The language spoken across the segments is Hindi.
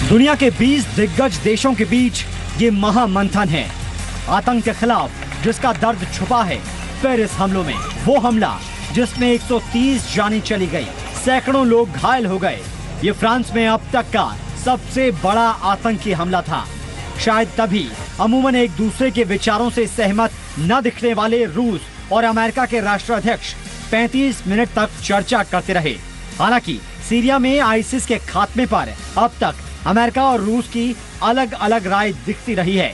दुनिया के 20 दिग्गज देशों के बीच ये महामंथन है आतंक के खिलाफ, जिसका दर्द छुपा है पेरिस हमलों में। वो हमला जिसमें 130 जानें चली गई, सैकड़ों लोग घायल हो गए। ये फ्रांस में अब तक का सबसे बड़ा आतंकी हमला था। शायद तभी अमूमन एक दूसरे के विचारों से सहमत न दिखने वाले रूस और अमेरिका के राष्ट्राध्यक्ष 35 मिनट तक चर्चा करते रहे। हालांकि सीरिया में आईसिस के खात्मे पर अब तक अमेरिका और रूस की अलग अलग राय दिखती रही है।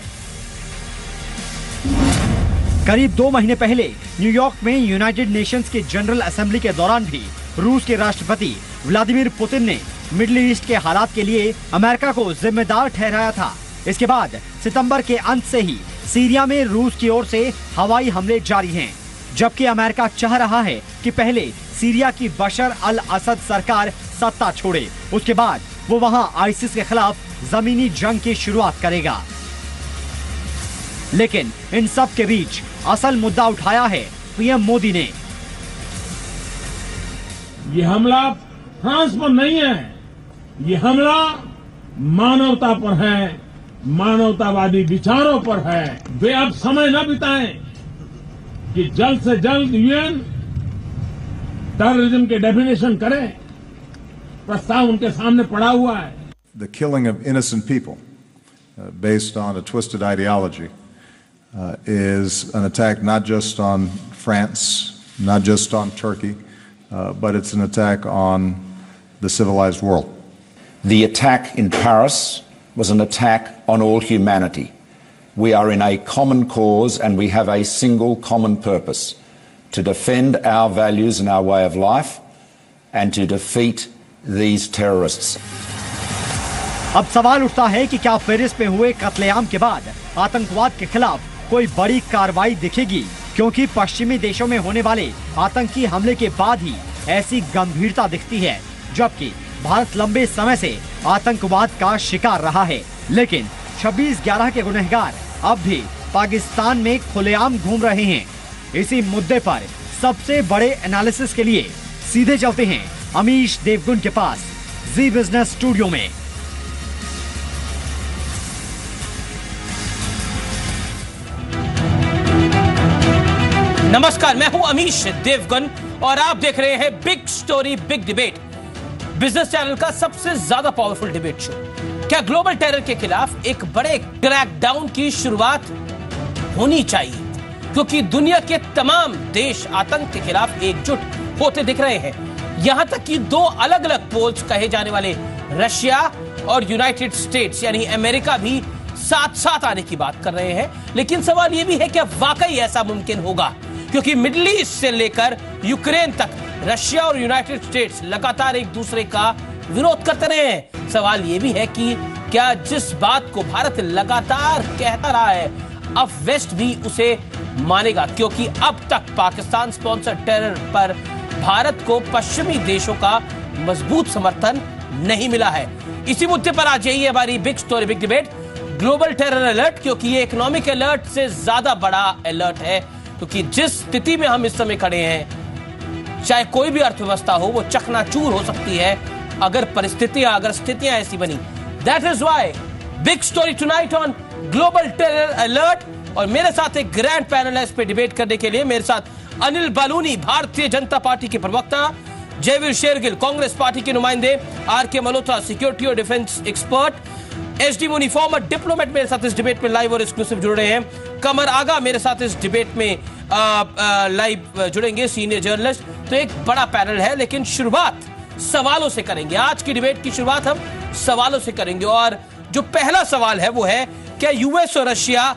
करीब 2 महीने पहले न्यूयॉर्क में यूनाइटेड नेशंस के जनरल असेंबली के दौरान भी रूस के राष्ट्रपति व्लादिमीर पुतिन ने मिडिल ईस्ट के हालात के लिए अमेरिका को जिम्मेदार ठहराया था। इसके बाद सितंबर के अंत से ही सीरिया में रूस की ओर से हवाई हमले जारी हैं, जबकि अमेरिका चाह रहा है कि पहले सीरिया की बशर अल असद सरकार सत्ता छोड़े, उसके बाद वो वहां आईसिस के खिलाफ जमीनी जंग की शुरुआत करेगा। लेकिन इन सब के बीच असल मुद्दा उठाया है पीएम मोदी ने। ये हमला फ्रांस पर नहीं है, ये हमला मानवता पर है, मानवतावादी विचारों पर है। वे अब समय न बिताएं कि जल्द से जल्द यूएन टेररिज्म के डेफिनेशन करे। प्रस्ताव उनके सामने पड़ा हुआ है। The killing of innocent people based on a twisted ideology is an attack not just on France, not just on Turkey, but it's an attack on the civilized world. The attack in Paris was an attack on all humanity. We are in a common cause and we have a single common purpose: to defend our values and our way of life and to defeat these terrorists. अब सवाल उठता है कि क्या पेरिस में हुए कत्लेआम के बाद आतंकवाद के खिलाफ कोई बड़ी कार्रवाई दिखेगी, क्योंकि पश्चिमी देशों में होने वाले आतंकी हमले के बाद ही ऐसी गंभीरता दिखती है, जबकि भारत लंबे समय से आतंकवाद का शिकार रहा है। लेकिन 26/11 के गुनहगार अब भी पाकिस्तान में खुलेआम घूम रहे हैं। इसी मुद्दे पर सबसे बड़े एनालिसिस के लिए सीधे चलते हैं अमीश देवगुन के पास जी बिजनेस स्टूडियो में। नमस्कार, मैं हूं अमीश देवगन और आप देख रहे हैं big story big debate, business channel का सबसे ज्यादा पावरफुल डिबेट शो। क्या ग्लोबल टेरर के खिलाफ एक बड़े क्रैकडाउन की शुरुआत होनी चाहिए, क्योंकि दुनिया के तमाम देश आतंक के खिलाफ एकजुट होते दिख रहे हैं। यहां तक कि 2 अलग अलग पोल्स कहे जाने वाले रशिया और यूनाइटेड स्टेट्स यानी अमेरिका भी साथ साथ आने की बात कर रहे हैं। लेकिन सवाल यह भी है कि वाकई ऐसा मुमकिन होगा, क्योंकि मिडिल ईस्ट से लेकर यूक्रेन तक रशिया और यूनाइटेड स्टेट्स लगातार एक दूसरे का विरोध करते रहे हैं। सवाल यह भी है कि क्या जिस बात को भारत लगातार कहता रहा है, अब वेस्ट भी उसे मानेगा, क्योंकि अब तक पाकिस्तान स्पॉन्सर टेरर पर भारत को पश्चिमी देशों का मजबूत समर्थन नहीं मिला है। इसी मुद्दे पर आज यही हमारी big story big debate, global terror alert, क्योंकि ये इकोनॉमिक अलर्ट से ज्यादा बड़ा अलर्ट है। क्योंकि जिस स्थिति में हम इस समय खड़े हैं, चाहे कोई भी अर्थव्यवस्था हो, वो चकनाचूर हो सकती है अगर स्थितियां ऐसी बनी। That is why big story tonight on global terror alert. और मेरे साथ एक ग्रैंड पैनल है इस पे डिबेट करने के लिए। मेरे साथ अनिल बालूनी, भारतीय जनता पार्टी के प्रवक्ता, जयवीर शेरगिल, कांग्रेस पार्टी के नुमाइंदे, आर.के. मल्होत्रा, सिक्योरिटी और डिफेंस एक्सपर्ट, एस.डी. मुनी, फॉर्मर डिप्लोमेट, मेरे साथ इस डिबेट में लाइव और एक्सक्लूसिव जुड़ रहे हैं। कमर आगा मेरे साथ इस डिबेट में लाइव जुड़ेंगे, सीनियर जर्नलिस्ट। तो एक बड़ा पैनल है, लेकिन शुरुआत सवालों से करेंगे। आज की डिबेट की शुरुआत हम सवालों से करेंगे और जो पहला सवाल है वो है, क्या यूएस और रशिया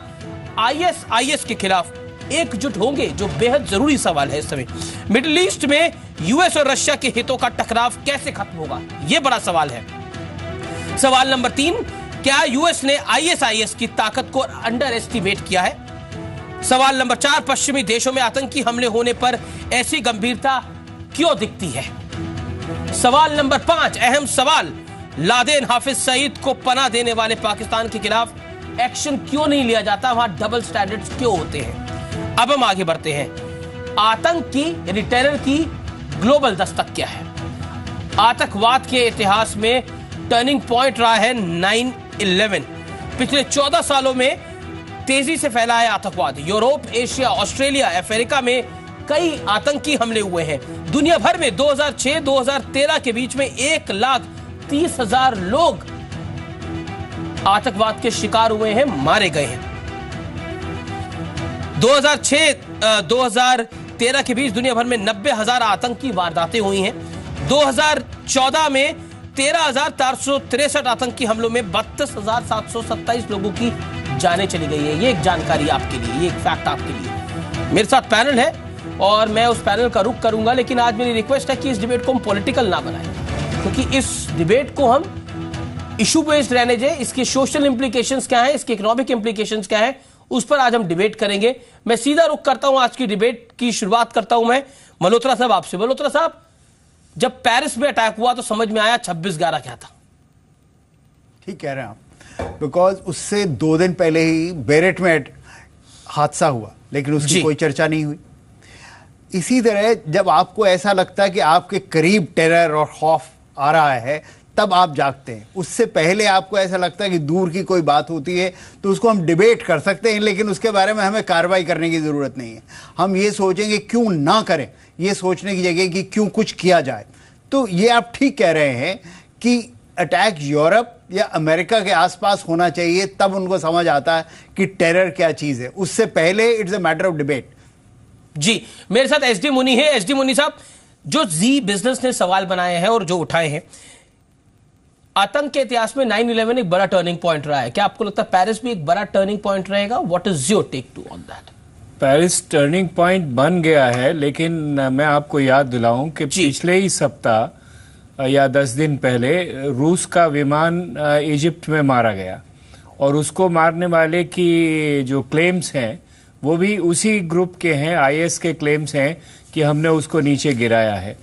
आईएस के खिलाफ एकजुट होंगे? जो बेहद जरूरी सवाल है इस समय। मिडिल ईस्ट में यूएस और रशिया के हितों का टकराव कैसे खत्म होगा, यह बड़ा सवाल है। सवाल नंबर 3, क्या यूएस ने आईएस की ताकत को अंडर एस्टिमेट किया है? सवाल नंबर 4, पश्चिमी देशों में आतंकी हमले होने पर ऐसी गंभीरता क्यों दिखती है? सवाल नंबर 5, अहम सवाल, लादेन हाफिज सईद को पनाह देने वाले पाकिस्तान के खिलाफ एक्शन क्यों नहीं लिया जाता? वहां डबल स्टैंडर्ड्स क्यों होते हैं? अब हम आगे बढ़ते हैं। आतंक की यानी टेरर की ग्लोबल दस्तक क्या है? आतंकवाद के इतिहास में टर्निंग पॉइंट रहा है 9/11। पिछले 14 सालों में तेजी से फैला है आतंकवाद। यूरोप, एशिया, ऑस्ट्रेलिया, अफ्रीका में कई आतंकी हमले हुए हैं। दुनिया भर में 2006-2013 के बीच में 1,30,000 लोग आतंकवाद के शिकार हुए हैं, मारे गए हैं। 2006-2013 के बीच दुनिया भर में 90,000 आतंकी वारदातें हुई हैं। 2014 में 13,463 आतंकी हमलों में 32,727 लोगों की जानें चली गई है। ये एक जानकारी आपके लिए, ये एक फैक्ट आपके लिए। मेरे साथ पैनल है और मैं उस पैनल का रुख करूंगा, लेकिन आज मेरी रिक्वेस्ट है कि इस डिबेट को हम पॉलिटिकल ना बनाएं, क्योंकि इस डिबेट को हम इशू बेस्ड रहने दें। इसके सोशल इंप्लीकेशंस क्या है, इसके इकोनॉमिक इंप्लीकेशंस क्या है, उस पर आज हम डिबेट करेंगे। मैं सीधा रुख करता हूं, आज की डिबेट की शुरुआत करता हूं मैं मल्होत्रा साहब आपसे। मल्होत्रा साहब, जब पेरिस में अटैक हुआ तो समझ में आया 26/11 क्या था? ठीक कह रहे हैं आप, बिकॉज उससे 2 दिन पहले ही बेरेट में हादसा हुआ, लेकिन उसकी कोई चर्चा नहीं हुई। इसी तरह जब आपको ऐसा लगता है कि आपके करीब टेरर और खौफ आ रहा है, तब आप जागते हैं। उससे पहले आपको ऐसा लगता है कि दूर की कोई बात होती है तो उसको हम डिबेट कर सकते हैं, लेकिन उसके बारे में हमें कार्रवाई करने की ज़रूरत नहीं है। हम ये सोचेंगे क्यों ना करें, ये सोचने की जगह कि क्यों कुछ किया जाए। तो ये आप ठीक कह रहे हैं कि अटैक यूरोप या अमेरिका के आसपास होना चाहिए, तब उनको समझ आता है कि टेरर क्या चीज़ है। उससे पहले it's a matter of debate. जी, मेरे साथ एसडी मुनी है। एसडी मुनी साहब, जो जी बिजनेस ने सवाल बनाए हैं और जो उठाए हैं, आतंक के इतिहास में 9/11 एक बड़ा टर्निंग पॉइंट रहा है। क्या आपको लगता है पेरिस भी एक बड़ा टर्निंग पॉइंट रहेगा? What is your take to on that? Paris turning point बन गया है, लेकिन मैं आपको याद दिलाऊं कि पिछले ही सप्ताह या 10 दिन पहले रूस का विमान इजिप्ट में मारा गया, और उसको मारने वाले की जो क्लेम्स हैं वो भी उसी ग्रुप के हैं। आईएस के क्लेम्स हैं कि हमने उसको नीचे गिराया है।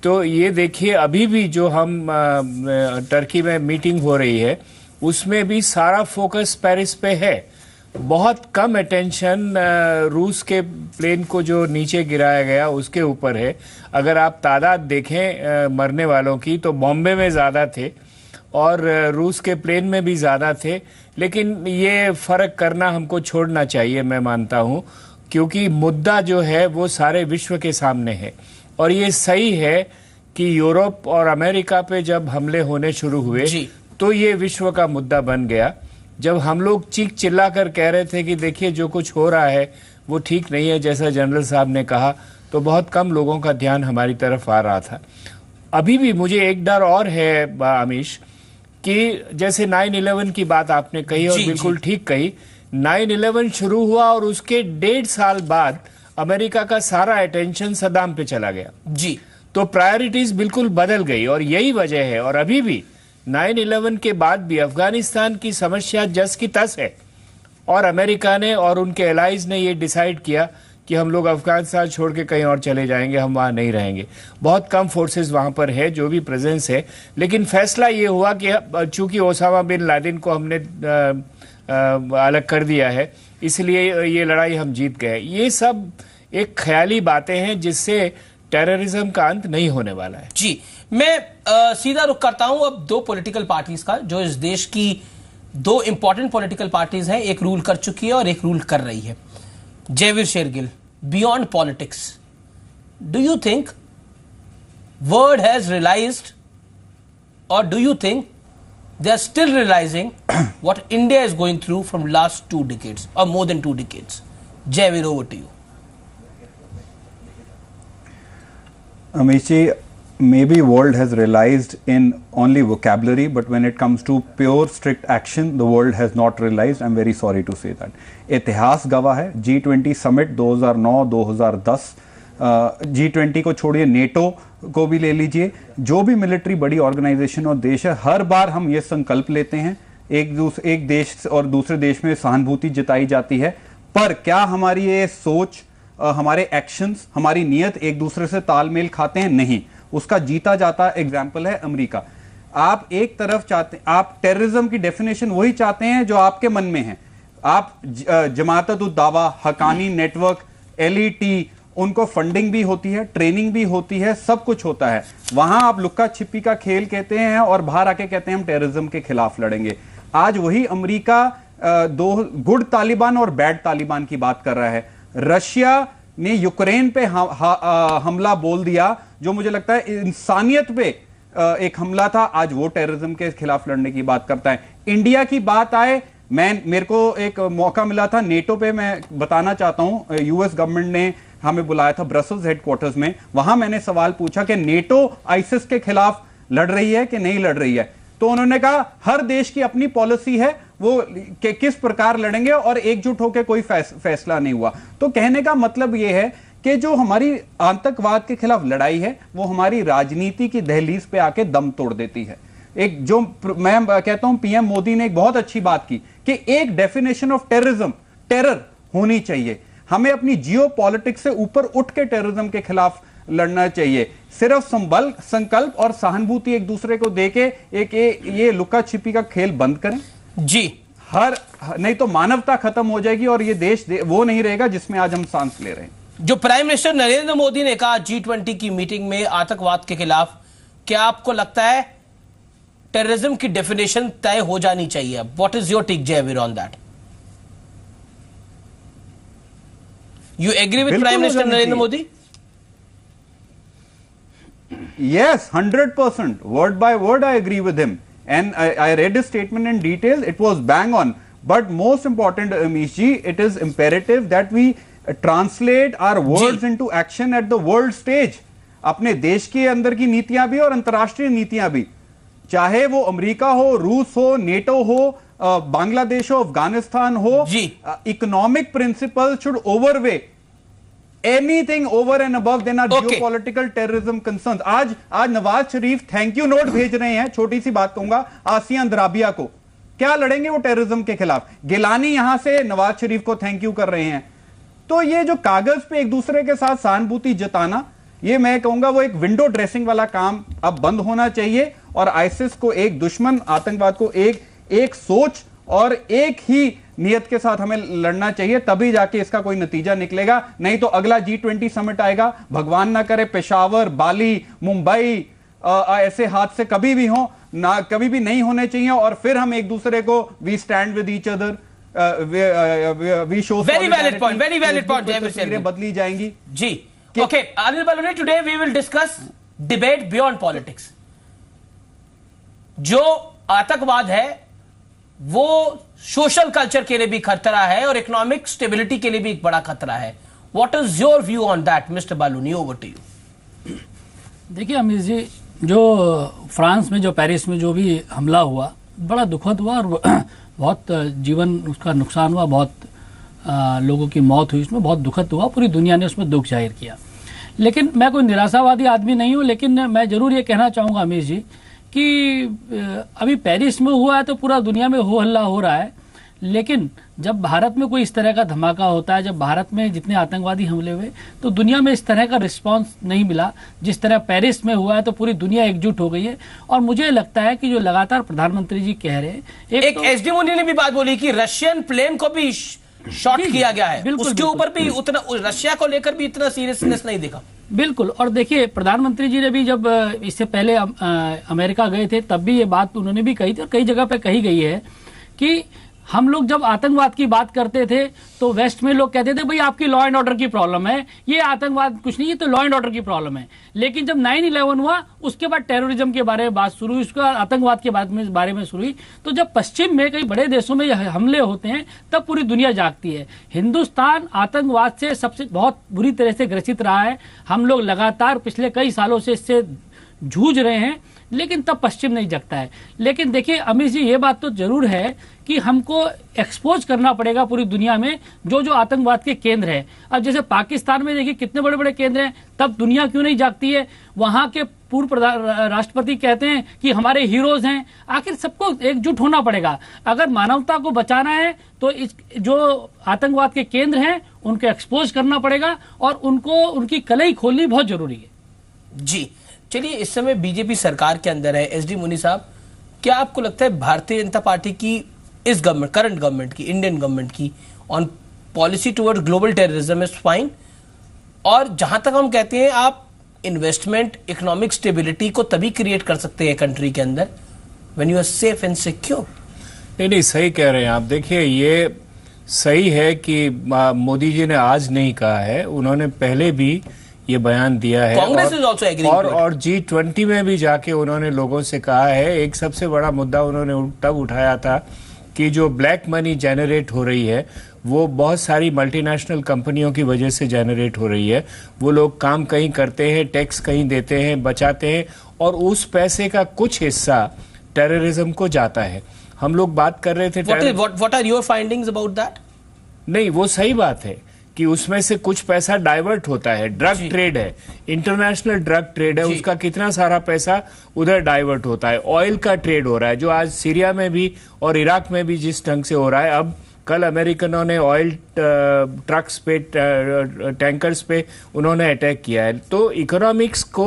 तो ये देखिए, अभी भी जो हम टर्की में मीटिंग हो रही है उसमें भी सारा फोकस पेरिस पे है। बहुत कम अटेंशन रूस के प्लेन को जो नीचे गिराया गया उसके ऊपर है। अगर आप तादाद देखें मरने वालों की, तो बॉम्बे में ज़्यादा थे और रूस के प्लेन में भी ज़्यादा थे। लेकिन ये फ़र्क करना हमको छोड़ना चाहिए, मैं मानता हूँ, क्योंकि मुद्दा जो है वो सारे विश्व के सामने है। और ये सही है कि यूरोप और अमेरिका पे जब हमले होने शुरू हुए तो ये विश्व का मुद्दा बन गया। जब हम लोग चीख चिल्ला कर कह रहे थे कि देखिए जो कुछ हो रहा है वो ठीक नहीं है, जैसा जनरल साहब ने कहा, तो बहुत कम लोगों का ध्यान हमारी तरफ आ रहा था। अभी भी मुझे एक डर और है आमिश, कि जैसे 9/11 की बात आपने कही और बिल्कुल ठीक कही। 9/11 शुरू हुआ और उसके 1.5 साल बाद अमेरिका का सारा अटेंशन सद्दाम पे चला गया। जी, तो प्रायोरिटीज बिल्कुल बदल गई और यही वजह है। और अभी भी 9/11 के बाद भी अफगानिस्तान की समस्या जस की तस है, और अमेरिका ने और उनके एलाइज ने ये डिसाइड किया कि हम लोग अफगानिस्तान छोड़ के कहीं और चले जाएंगे, हम वहाँ नहीं रहेंगे। बहुत कम फोर्सेस वहाँ पर है, जो भी प्रेजेंस है। लेकिन फैसला ये हुआ कि चूंकि ओसामा बिन लादेन को हमने अलग कर दिया है, इसलिए ये लड़ाई हम जीत गए। ये सब एक ख्याली बातें हैं जिससे टेररिज्म का अंत नहीं होने वाला है। जी, मैं सीधा रुख करता हूं अब 2 पॉलिटिकल पार्टीज का, जो इस देश की 2 इंपॉर्टेंट पॉलिटिकल पार्टीज हैं। एक रूल कर चुकी है और एक रूल कर रही है। Jaiveer Shergill, beyond politics, do you think world has realized, और do you think they are still realizing what India is going through from last 2 decades or more than 2 decades? Jayveer, over to you. Amishi, maybe world has realized in only vocabulary, but when it comes to pure strict action, the world has not realized. I'm very sorry to say that. इतिहास गवाह है, G20 समिट 2009-2010, G20 को छोड़िए, नेटो को भी ले लीजिए, जो भी मिलिट्री बड़ी ऑर्गेनाइजेशन और देश है, हर बार हम ये संकल्प लेते हैं, एक देश और दूसरे देश में सहानुभूति जताई जाती है, पर क्या हमारी ये सोच, हमारे एक्शंस, हमारी नीयत एक दूसरे से तालमेल खाते हैं? नहीं। उसका जीता जाता एग्जाम्पल है अमेरिका। आप एक तरफ चाहते, आप टेररिज्म की डेफिनेशन वही चाहते हैं जो आपके मन में है। आप जमात उद दावा, हकानी नेटवर्क, LET उनको फंडिंग भी होती है, ट्रेनिंग भी होती है, सब कुछ होता है। वहां आप लुक्का छिपी का खेल कहते हैं और बाहर आके कहते हैं हम टेररिज्म के खिलाफ लड़ेंगे। आज वही अमेरिका दो गुड तालिबान और बैड तालिबान की बात कर रहा है। रशिया ने यूक्रेन पे हमला बोल दिया, जो मुझे लगता है इंसानियत पे एक हमला था, आज वो टेररिज्म के खिलाफ लड़ने की बात करता है। इंडिया की बात आए, मेरे को एक मौका मिला था नेटो पे, मैं बताना चाहता हूं, यूएस गवर्नमेंट ने हमें बुलाया था ब्रसल्स हेडक्वार्टर्स में। वहां मैंने सवाल पूछा कि नेटो आईसिस के खिलाफ लड़ रही है कि नहीं लड़ रही है, तो उन्होंने कहा हर देश की अपनी पॉलिसी है, वो किस प्रकार लड़ेंगे, और एकजुट होकर कोई फैसला नहीं हुआ। तो कहने का मतलब यह है कि जो हमारी आतंकवाद के खिलाफ लड़ाई है वो हमारी राजनीति की दहलीज पे आके दम तोड़ देती है। एक जो मैं कहता हूं पीएम मोदी ने एक बहुत अच्छी बात की कि एक डेफिनेशन ऑफ टेररिज्म, टेरर होनी चाहिए। हमें अपनी जियो पॉलिटिक्स से ऊपर उठ के टेररिज्म के खिलाफ लड़ना चाहिए। सिर्फ संकल्प और सहानुभूति एक दूसरे को देके ये लुका छिपी का खेल बंद करें जी। नहीं तो मानवता खत्म हो जाएगी और ये देश वो नहीं रहेगा जिसमें आज हम सांस ले रहे हैं। जो प्राइम मिनिस्टर नरेंद्र मोदी ने कहा G20 की मीटिंग में आतंकवाद के खिलाफ, क्या आपको लगता है टेररिज्म की डेफिनेशन तय हो जानी चाहिए? What is your take Jaiveer on that? You agree with prime minister Narendra Modi? Yes, 100%. Word by word, I agree with him. And I read his statement in detail. It was bang on. But most important, Amish ji, it is imperative that we translate our words into action at the world stage. अपने देश के अंदर की नीतियां भी और अंतर्राष्ट्रीय नीतियां भी, चाहे वो अमेरिका हो, रूस हो, नेटो हो, बांग्लादेश हो, अफगानिस्तान हो, economic principle should overweigh anything over and above than our geopolitical terrorism concerns. आज Nawaz Sharif thank you note भेज रहे हैं। छोटी सी बात कहूंगा, आसिया अंद्राबिया को क्या लड़ेंगे वो टेररिज्म के खिलाफ? गिलानी यहां से नवाज शरीफ को थैंक यू कर रहे हैं। तो ये जो कागज पे एक दूसरे के साथ सहानुभूति जताना, ये मैं कहूंगा वो एक विंडो ड्रेसिंग वाला काम अब बंद होना चाहिए और आईसिस को एक दुश्मन, आतंकवाद को एक सोच और एक ही नियत के साथ हमें लड़ना चाहिए, तभी जाके इसका कोई नतीजा निकलेगा। नहीं तो अगला G20 समिट आएगा, भगवान ना करे पेशावर, बाली, मुंबई, ऐसे हादसे कभी भी हो ना, कभी भी नहीं होने चाहिए, और फिर हम एक दूसरे को we stand with each other, we show very valid point तस्वीरें बदली जाएंगी जी। Okay Anil Baluni, today we will discuss debate beyond politics. जो आतंकवाद है वो सोशल कल्चर के लिए भी खतरा है और इकोनॉमिक स्टेबिलिटी के लिए भी एक बड़ा खतरा है। What is your view on that mister Baluni? Over to you. देखिए अमित जी, जो फ्रांस में, जो पेरिस में जो भी हमला हुआ, बड़ा दुखद हुआ और बहुत जीवन उसका नुकसान हुआ, बहुत लोगों की मौत हुई, उसमें बहुत दुखद हुआ, पूरी दुनिया ने उसमें दुख जाहिर किया। लेकिन मैं कोई निराशावादी आदमी नहीं हूं, लेकिन मैं जरूर ये कहना चाहूंगा अमित जी कि अभी पेरिस में हुआ है तो पूरा दुनिया में हो हल्ला हो रहा है, लेकिन जब भारत में कोई इस तरह का धमाका होता है, जब भारत में जितने आतंकवादी हमले हुए, तो दुनिया में इस तरह का रिस्पांस नहीं मिला जिस तरह पेरिस में हुआ है। तो पूरी दुनिया एकजुट हो गई है और मुझे लगता है कि जो लगातार प्रधानमंत्री जी कह रहे हैं, एक एसडी मुनी ने भी बात बोली कि रशियन प्लेन को भी शॉट किया गया है, उसके ऊपर भी उतना, रशिया को लेकर भी इतना सीरियसनेस नहीं दिखा। बिल्कुल। और देखिए प्रधानमंत्री जी ने भी जब इससे पहले अमेरिका गए थे तब भी ये बात उन्होंने भी कही थी और कई जगह पे कही गई है कि हम लोग जब आतंकवाद की बात करते थे तो वेस्ट में लोग कहते थे भाई आपकी लॉ एंड ऑर्डर की प्रॉब्लम है, ये आतंकवाद कुछ नहीं, ये तो लॉ एंड ऑर्डर की प्रॉब्लम है। लेकिन जब 9/11 हुआ उसके बाद टेररिज्म के बारे में बात शुरू हुई, उसके बाद आतंकवाद के बारे में शुरू हुई। तो जब पश्चिम में कई बड़े देशों में हमले होते हैं तब पूरी दुनिया जागती है। हिंदुस्तान आतंकवाद से सबसे बहुत बुरी तरह से ग्रसित रहा है। हम लोग लगातार पिछले कई सालों से इससे जूझ रहे हैं, लेकिन तब पश्चिम नहीं जगता है। लेकिन देखिए अमित जी, ये बात तो जरूर है कि हमको एक्सपोज करना पड़ेगा पूरी दुनिया में जो जो आतंकवाद के केंद्र है। अब जैसे पाकिस्तान में देखिए कितने बड़े बड़े केंद्र हैं, तब दुनिया क्यों नहीं जागती है? वहां के पूर्व राष्ट्रपति कहते हैं कि हमारे हीरोज हैं। आखिर सबको एकजुट होना पड़ेगा। अगर मानवता को बचाना है तो जो आतंकवाद के केंद्र हैं उनको एक्सपोज करना पड़ेगा और उनको उनकी कलई खोलनी बहुत जरूरी है। जी चलिए, इस समय बीजेपी सरकार के अंदर है। एसडी मुनी साहब, क्या आपको लगता है भारतीय जनता पार्टी की इस गवर्नमेंट, करंट गवर्नमेंट की, इंडियन गवर्नमेंट की on policy toward global terrorism is fine, और जहां तक हम कहते हैं आप इन्वेस्टमेंट, इकोनॉमिक स्टेबिलिटी को तभी क्रिएट कर सकते हैं कंट्री के अंदर when you are safe and secure. नहीं, सही कह रहे हैं आप। देखिए, ये सही है कि मोदी जी ने आज नहीं कहा है, उन्होंने पहले भी ये बयान दिया है और G20 में भी जाके उन्होंने लोगों से कहा है। एक सबसे बड़ा मुद्दा उन्होंने तब उठाया था कि जो ब्लैक मनी जनरेट हो रही है वो बहुत सारी मल्टीनेशनल कंपनियों की वजह से जनरेट हो रही है। वो लोग काम कहीं करते हैं, टैक्स कहीं देते हैं, बचाते हैं और उस पैसे का कुछ हिस्सा टेररिज्म को जाता है। हम लोग बात कर रहे थे what are your findings about that? नहीं, वो सही बात है कि उसमें से कुछ पैसा डाइवर्ट होता है। ड्रग ट्रेड है, इंटरनेशनल ड्रग ट्रेड है, उसका कितना सारा पैसा उधर डाइवर्ट होता है। ऑयल का ट्रेड हो रहा है जो आज सीरिया में भी और इराक में भी जिस ढंग से हो रहा है। अब कल अमेरिकनों ने ऑयल ट्रक्स पे, टैंकर्स पे उन्होंने अटैक किया है। तो इकोनॉमिक्स को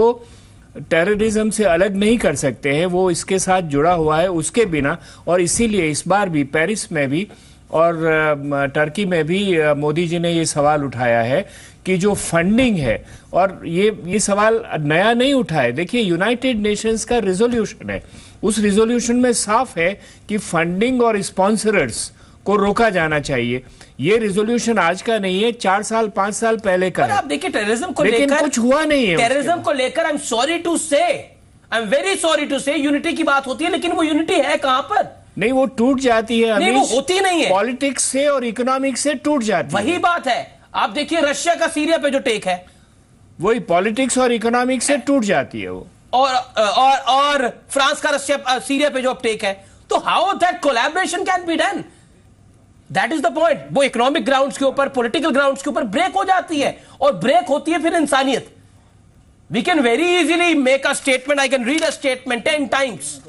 टेररिज्म से अलग नहीं कर सकते हैं, वो इसके साथ जुड़ा हुआ है उसके बिना। और इसीलिए इस बार भी पेरिस में भी और टर्की में भी मोदी जी ने ये सवाल उठाया है कि जो फंडिंग है, और ये सवाल नया नहीं उठाया। देखिए, यूनाइटेड नेशंस का रिजोल्यूशन है, उस रिजोल्यूशन में साफ है कि फंडिंग और स्पॉन्सरर्स को रोका जाना चाहिए। ये रिजोल्यूशन आज का नहीं है, 4 साल 5 साल पहले का है। आप देखिए, टेररिज्म को लेकिन लेकर कुछ हुआ नहीं है। टेररिज्म को लेकर I am very sorry to say unity की बात होती है, लेकिन वो यूनिटी है कहां पर? नहीं, वो टूट जाती है। नहीं, वो होती नहीं है। पॉलिटिक्स से और इकोनॉमिक्स से टूट जाती है। वही बात है। आप देखिए रशिया का सीरिया पे जो टेक है, वही पॉलिटिक्स और इकोनॉमिक्स से टूट जाती है वो। और फ्रांस का सीरिया पे जो टेक है, तो how that collaboration can be done? That is the point. वो इकोनॉमिक ग्राउंड्स के ऊपर, पॉलिटिकल ग्राउंड्स के ऊपर ब्रेक हो जाती है, और ब्रेक होती है फिर इंसानियत। We can very easily make a statement, I can read a statement 10 times.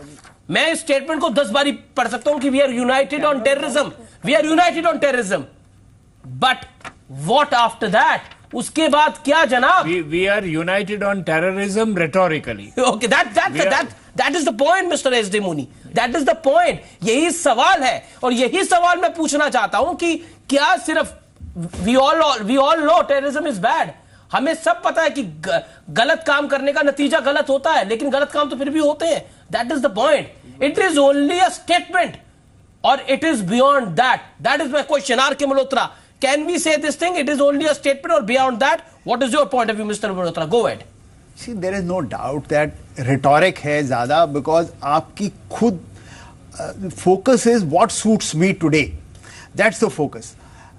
मैं इस स्टेटमेंट को 10 बारी पढ़ सकता हूं कि we are united on terrorism, we are united on terrorism, but what after that? उसके बाद क्या जनाब? We are united on terrorism rhetorically. Okay, that is the point mister S D Muni, that is the point. यही सवाल है, और यही सवाल मैं पूछना चाहता हूं कि क्या सिर्फ we all know terrorism is bad. हमें सब पता है कि गलत काम करने का नतीजा गलत होता है, लेकिन गलत काम तो फिर भी होते हैं। That is the point. It is only a statement और it is beyond that. That is my question. R K Malhotra, can we say this thing? It is only a statement, or beyond that? What is your point of view, Mr. Malhotra? Go ahead. See, there is no doubt that rhetoric है ज़्यादा, because आपकी खुद focus is what suits me today. That's the focus.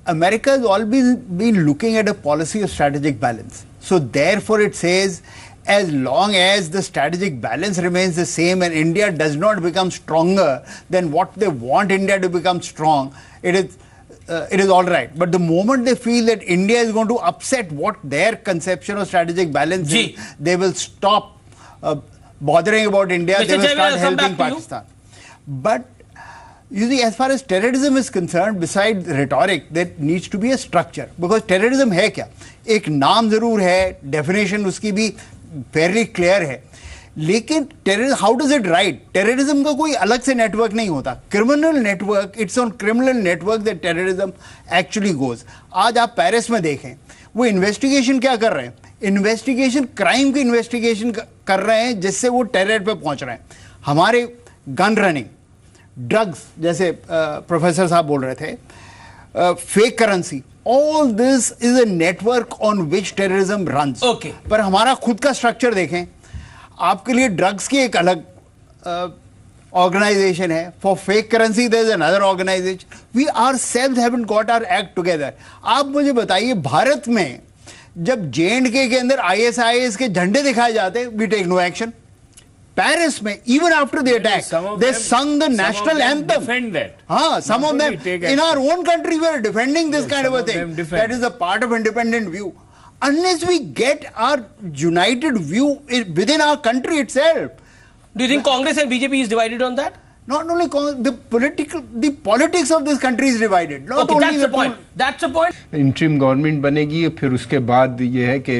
America has always been looking at a policy of strategic balance. So therefore it says, as long as the strategic balance remains the same and India does not become stronger than what they want India to become strong, it is all right. But the moment they feel that India is going to upset what their conception of strategic balance is, they will stop bothering about India. They will start helping Pakistan. But you see, as far as terrorism is concerned, besides rhetoric, there needs to be a structure. Because terrorism है क्या? एक नाम जरूर है, definition उसकी भी fairly clear है, लेकिन terrorism, how does it right? Terrorism का कोई अलग से नेटवर्क नहीं होता। Criminal network, it's on criminal network that terrorism actually goes. आज आप पेरिस में देखें, वो इन्वेस्टिगेशन क्या कर रहे हैं? इन्वेस्टिगेशन, क्राइम की इन्वेस्टिगेशन कर रहे हैं, जिससे वो टेरर पे पहुंच रहे हैं। हमारे गन रनिंग, ड्रग्स, जैसे प्रोफेसर साहब बोल रहे थे, fake currency, all this is a network on which terrorism runs. Okay, पर हमारा खुद का स्ट्रक्चर देखें, आपके लिए ड्रग्स की एक अलग ऑर्गेनाइजेशन है, for fake currency there is another organisation. We ourselves haven't got our act together. आप मुझे बताइए, भारत में जब J&K के अंदर ISIS के झंडे दिखाए जाते, we take no action. Paris में, even after the attack, they sung the national anthem. हाँ, some of them in our own country we are defending this kind of a thing. That is a part of independent view. Unless we get our united view within our country itself. Do you think Congress and BJP is divided on that? Not only the politics of this country is divided. Not okay, only that's the point. That's the point. Interim government बनेगी, फिर उसके बाद ये है कि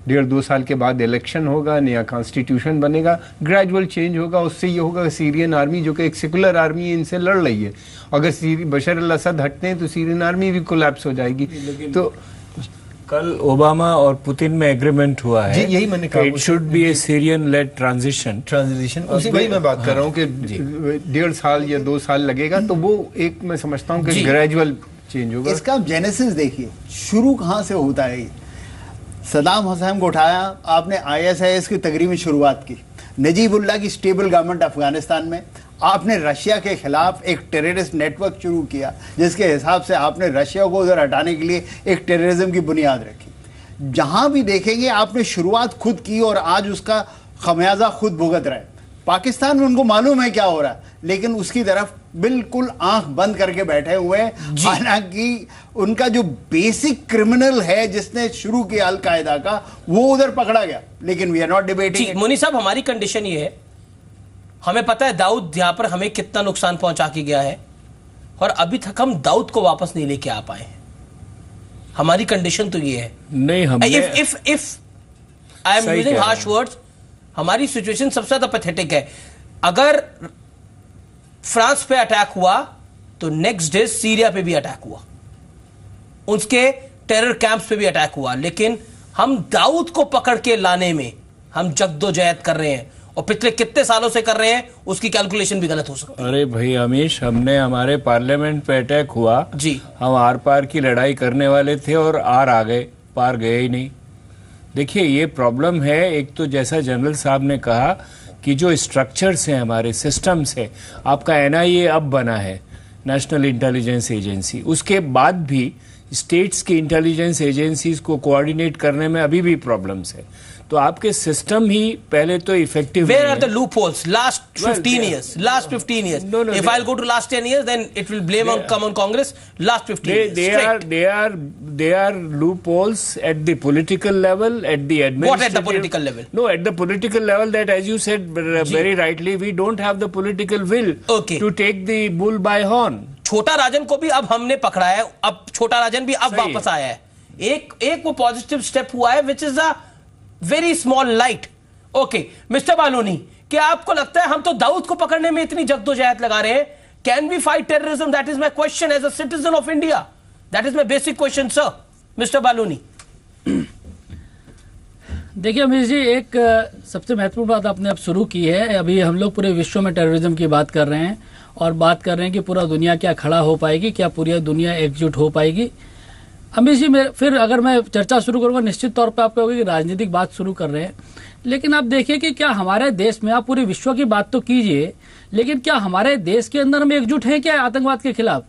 1.5-2 साल के बाद इलेक्शन होगा, नया कॉन्स्टिट्यूशन बनेगा, ग्रेजुअल चेंज होगा। उससे ये होगा सीरियन आर्मी, जो कि एक सेकुलर आर्मी है, इनसे लड़ रही है। अगर बशर अल असद हटते हैं तो सीरियन आर्मी भी कोलैप्स हो जाएगी। तो कल ओबामा और पुतिन में एग्रीमेंट हुआ है। जी, यही मैंने कहा। It should be a Syrian led transition. उसी वही मैं बात कर रहा हूँ कि 1.5 साल या 2 साल लगेगा, तो वो एक मैं समझता हूँ कि ग्रेजुअल चेंज होगा। इसका जेनेसिस देखिए, शुरू कहाँ से होता है। सदाम हुसैन को उठाया आपने, ISIS की तकरीबन शुरुआत की, नजीबुल्लाह की स्टेबल गवर्नमेंट अफगानिस्तान में, आपने रशिया के खिलाफ एक टेररिस्ट नेटवर्क शुरू किया जिसके हिसाब से आपने रशिया को उधर हटाने के लिए एक टेररिज्म की बुनियाद रखी। जहां भी देखेंगे आपने शुरुआत खुद की और आज उसका खमियाजा खुद भुगत रहे। पाकिस्तान में उनको मालूम है क्या हो रहा है, लेकिन उसकी तरफ बिल्कुल आंख बंद करके बैठे हुए हैं। हालांकि उनका जो बेसिक क्रिमिनल है जिसने शुरू किया अलकायदा का, वो उधर पकड़ा गया, लेकिन वी आर नॉट डिबेटिंग। मुनी साहब, हमारी कंडीशन ये है, हमें पता है दाऊद यहां पर हमें कितना नुकसान पहुंचा के गया है, और अभी तक हम दाऊद को वापस नहीं लेके आ पाए हैं। हमारी कंडीशन तो ये है। नहीं, हम if I am using harsh words, हमारी सिचुएशन सबसे ज्यादा पैथेटिक है। अगर फ्रांस पे अटैक हुआ तो नेक्स्ट डे सीरिया पे भी अटैक हुआ, उसके टेरर कैंप्स पे भी अटैक हुआ, लेकिन हम दाऊद को पकड़ के लाने में हम जद्दोजहद कर रहे हैं, और पिछले कितने सालों से कर रहे हैं, उसकी कैलकुलेशन भी गलत हो सकती है। अरे भाई अमीश, हमने हमारे पार्लियामेंट पे अटैक हुआ जी, हम आर पार की लड़ाई करने वाले थे और आ गए, पार गए ही नहीं। देखिए ये प्रॉब्लम है। एक तो जैसा जनरल साहब ने कहा कि जो स्ट्रक्चर्स हैं, हमारे सिस्टम्स है, आपका NIA अब बना है, नेशनल इंटेलिजेंस एजेंसी, उसके बाद भी स्टेट्स की इंटेलिजेंस एजेंसीज को कोऑर्डिनेट करने में अभी भी प्रॉब्लम्स है। तो आपके सिस्टम ही पहले तो effective. Where are the loopholes? Last 15 years. Last 15 years. No, if I'll go to last 10 years, then it will come on Congress. Last 15 years. They are loopholes at the political level, at the administrative. What at the political level? No, at the political level, that as you said very rightly, we don't have the political will to take the bull by horn. छोटा राजन को भी अब हमने पकड़ा है, अब छोटा राजन भी अब वापस आया है। एक वो पॉजिटिव स्टेप हुआ है, which is a very small light. Okay mister Baluni, क्या आपको लगता है हम तो दाऊद को पकड़ने में इतनी जद्दोजहद लगा रहे हैं? Can we fight terrorism? That is my question as a citizen of India. That is my basic question sir. Mister Baluni. देखिए अमीश जी, एक सबसे महत्वपूर्ण बात आपने अब शुरू की है। अभी हम लोग पूरे विश्व में टेररिज्म की बात कर रहे हैं और बात कर रहे हैं कि पूरा दुनिया क्या खड़ा हो पाएगी, क्या पूरी दुनिया एकजुट हो पाएगी। अमीश जी, फिर अगर मैं चर्चा शुरू करूंगा, निश्चित तौर पे आप कहोगे कि राजनीतिक बात शुरू कर रहे हैं, लेकिन आप देखिए कि क्या हमारे देश में, आप पूरे विश्व की बात तो कीजिए, लेकिन क्या हमारे देश के अंदर हम एकजुट हैं क्या आतंकवाद के खिलाफ?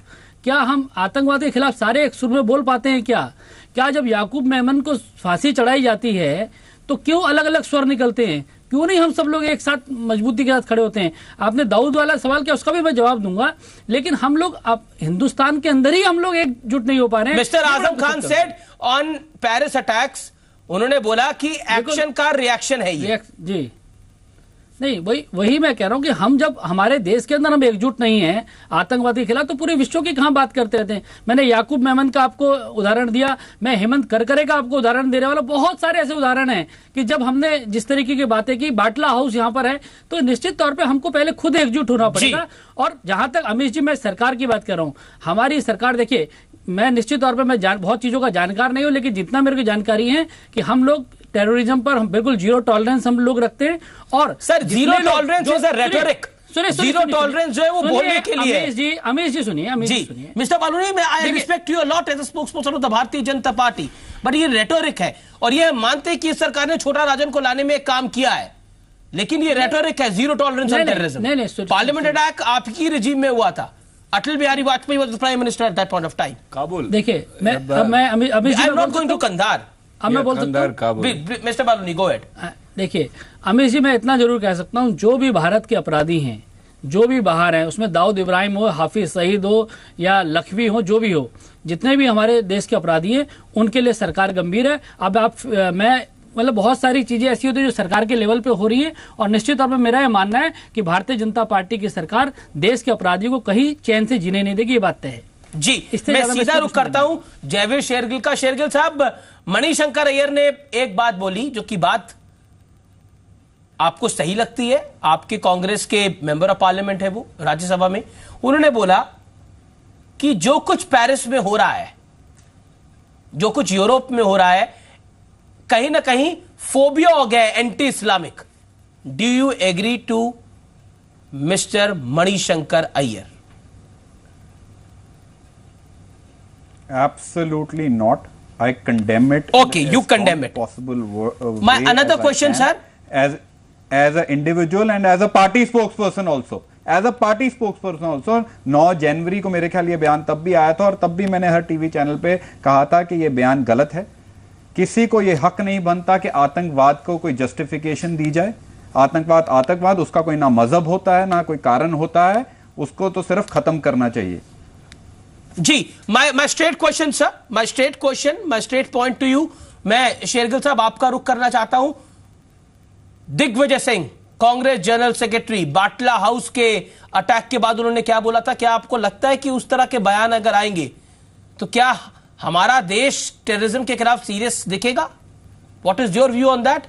क्या हम आतंकवाद के खिलाफ सारे एक सुर में बोल पाते हैं क्या जब याकूब मेमन को फांसी चढ़ाई जाती है तो क्यों अलग अलग स्वर निकलते हैं? क्यों नहीं हम सब लोग एक साथ मजबूती के साथ खड़े होते हैं? आपने दाऊद वाला सवाल किया, उसका भी मैं जवाब दूंगा, लेकिन हम लोग अब हिंदुस्तान के अंदर ही हम लोग एकजुट नहीं हो पा रहे हैं। Mister Azam Khan said on Paris attacks, उन्होंने बोला कि एक्शन का रिएक्शन है ये। जी नहीं, वही मैं कह रहा हूं कि हम जब हमारे देश के अंदर हम एकजुट नहीं हैं आतंकवाद के खिलाफ, तो पूरे विश्व की कहां बात करते रहते हैं। मैंने याकूब मेमन का आपको उदाहरण दिया, मैं हेमंत करकरे का आपको उदाहरण देने वाला। बहुत सारे ऐसे उदाहरण हैं कि जब हमने जिस तरीके की बातें की, बाटला हाउस यहां पर है, तो निश्चित तौर पर हमको पहले खुद एकजुट होना पड़ेगा। और जहां तक अमीश जी मैं सरकार की बात कर रहा हूं, हमारी सरकार, देखिए मैं निश्चित तौर पर मैं बहुत चीजों का जानकार नहीं हूं, लेकिन जितना मेरे को जानकारी है कि हम लोग टेररिज्म पर हम बिल्कुल जीरो टॉलरेंस हम लोग रखते हैं। और sir zero tolerance is a rhetoric, zero tolerance जो है वो बोलने के लिए। अमीश जी सुनिए, mister Baluni, I respect you a lot as a spokesperson of the Bharatiya Janata party, but ये रेटोरिक है, और ये मानते हैं कि इस सरकार ने छोटा राजन को लाने में एक काम किया है, लेकिन ये रेटोरिक है, zero tolerance on terrorism. Parliament attack आपकी रिजीम में हुआ था, Atal Bihari Vajpayee was the prime minister at that point of time. Kabul. देखिए मैं Amish ji, I am not going to Kandahar, मैं बोल सकता हूं। Mister Baluni go ahead. देखिए अमीश जी, मैं इतना जरूर कह सकता हूं, जो भी भारत के अपराधी हैं, जो भी बाहर हैं, उसमें दाऊद इब्राहिम हो, हाफिज सईद हो या लखवी हो, जो भी हो, जितने भी हमारे देश के अपराधी हैं, उनके लिए सरकार गंभीर है। अब मैं मतलब बहुत सारी चीजें ऐसी होती है जो सरकार के लेवल पे हो रही है, और निश्चित तौर पर मेरा यह मानना है कि भारतीय जनता पार्टी की सरकार देश के अपराधियों को कहीं चैन से जीने नहीं देगी, ये बात तय है। जी मैं सीधा रुख करता हूं जयवीर शेरगिल का। शेरगिल साहब, मणिशंकर अय्यर ने एक बात बोली जो कि बात आपको सही लगती है, आपके कांग्रेस के मेंबर ऑफ पार्लियामेंट है वो राज्यसभा में, उन्होंने बोला कि जो कुछ पेरिस में हो रहा है जो कुछ यूरोप में हो रहा है, कहीं ना कहीं फोबिया हो गया है anti Islamic. Do you agree to mister Manishankar Aiyar? Absolutely not. I condemn it. Okay, you condemn it. Possible My way another as I question, can, sir. As an individual and as a party spokesperson also. As a party spokesperson also, 9 जनवरी को मेरे ख्याल ये बयान तब भी आया था और तब भी मैंने हर टीवी चैनल पे कहा था कि ये बयान गलत है। किसी को ये हक नहीं बनता कि आतंकवाद को कोई जस्टिफिकेशन दी जाए। आतंकवाद उसका कोई ना मजहब होता है ना कोई कारण होता है, उसको तो सिर्फ खत्म करना चाहिए। जी, my straight question sir, my straight point to you. मैं शेरगिल साहब आपका रुख करना चाहता हूं। Digvijaya Singh, Congress general secretary, Batla house के अटैक के बाद उन्होंने क्या बोला था? क्या आपको लगता है कि उस तरह के बयान अगर आएंगे तो क्या हमारा देश टेररिज्म के खिलाफ सीरियस दिखेगा? What is your view on that?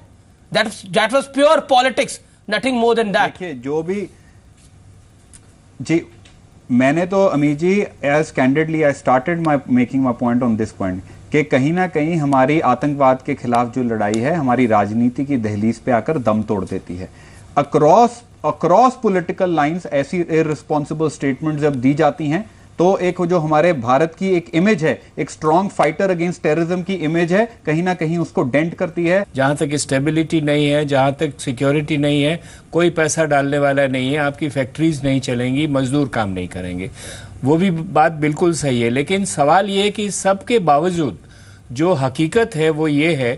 That was pure politics, nothing more than that. देखिए, जो भी जी, मैंने तो Amir ji as candidly I started making my point on this point कि कहीं ना कहीं हमारी आतंकवाद के खिलाफ जो लड़ाई है हमारी राजनीति की दहलीज पे आकर दम तोड़ देती है। अक्रॉस पॉलिटिकल लाइंस ऐसी इररिस्पॉन्सिबल स्टेटमेंट जब दी जाती हैं तो एक जो हमारे भारत की एक इमेज है, एक स्ट्रॉन्ग फाइटर अगेंस्ट टेररिज्म की इमेज है, कहीं ना कहीं उसको डेंट करती है। जहां तक स्टेबिलिटी नहीं है, जहां तक सिक्योरिटी नहीं है, कोई पैसा डालने वाला नहीं है, आपकी फैक्ट्रीज नहीं चलेंगी, मजदूर काम नहीं करेंगे। वो भी बात बिल्कुल सही है, लेकिन सवाल ये है कि सबके बावजूद जो हकीकत है वो ये है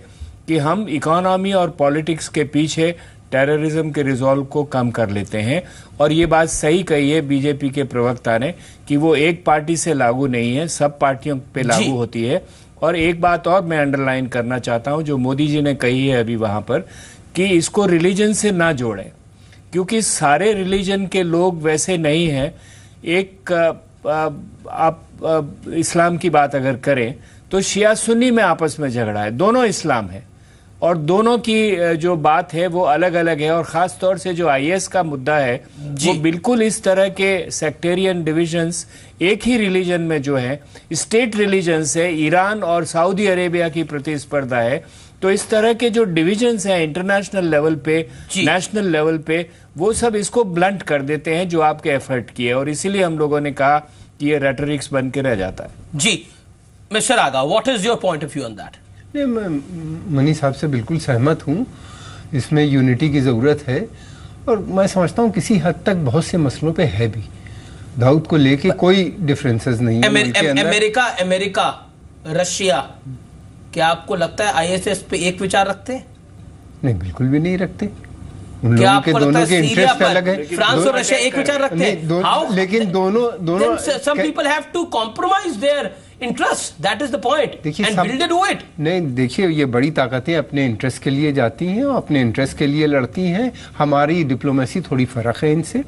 कि हम इकोनॉमी और पॉलिटिक्स के पीछे टेररिज्म के रिजॉल्व को कम कर लेते हैं। और ये बात सही कही है बीजेपी के प्रवक्ता ने कि वो एक पार्टी से लागू नहीं है, सब पार्टियों पे लागू होती है। और एक बात और मैं अंडरलाइन करना चाहता हूं जो मोदी जी ने कही है अभी वहां पर, कि इसको रिलीजन से ना जोड़ें, क्योंकि सारे रिलीजन के लोग वैसे नहीं हैं। एक आप इस्लाम की बात अगर करें तो शिया सुन्नी में आपस में झगड़ा है, दोनों इस्लाम है और दोनों की जो बात है वो अलग अलग है। और खास तौर से जो आईएस का मुद्दा है वो बिल्कुल इस तरह के सेक्टेरियन डिविजन्स एक ही रिलीजन में जो है स्टेट रिलीजन से ईरान और सऊदी अरेबिया की प्रतिस्पर्धा है। तो इस तरह के जो डिविजन्स हैं इंटरनेशनल लेवल पे, नेशनल लेवल पे, वो सब इसको ब्लंट कर देते हैं जो आपके एफर्ट किए। और इसीलिए हम लोगों ने कहा कि ये रेटरिक्स बन के रह जाता है। जी mister Agha, what is your point of view on that? नहीं, मैं मनी साहब से बिल्कुल सहमत हूँ, इसमें यूनिटी की ज़रूरत है। और मैं समझता हूँ किसी हद तक बहुत से मसलों पे है भी, दाऊद को लेके कोई डिफरेंसेस नहीं है। अमेरिका, रशिया, क्या आपको लगता है आईएसएस पे एक विचार रखते हैं? नहीं, बिल्कुल भी नहीं रखते। उन लोगों के दोनों के इंटरेस्ट अलग है। फ्रांस और रशिया एक विचार रखते हैं, लेकिन दोनों some people have to compromise their interest, that is the point, and will they do it? नहीं, देखिए, ये बड़ी ताकतें अपने इंटरेस्ट के लिए जाती हैं और अपने इंटरेस्ट के लिए लड़ती हैं। हमारी डिप्लोमेसी थोड़ी फर्क है इनसे।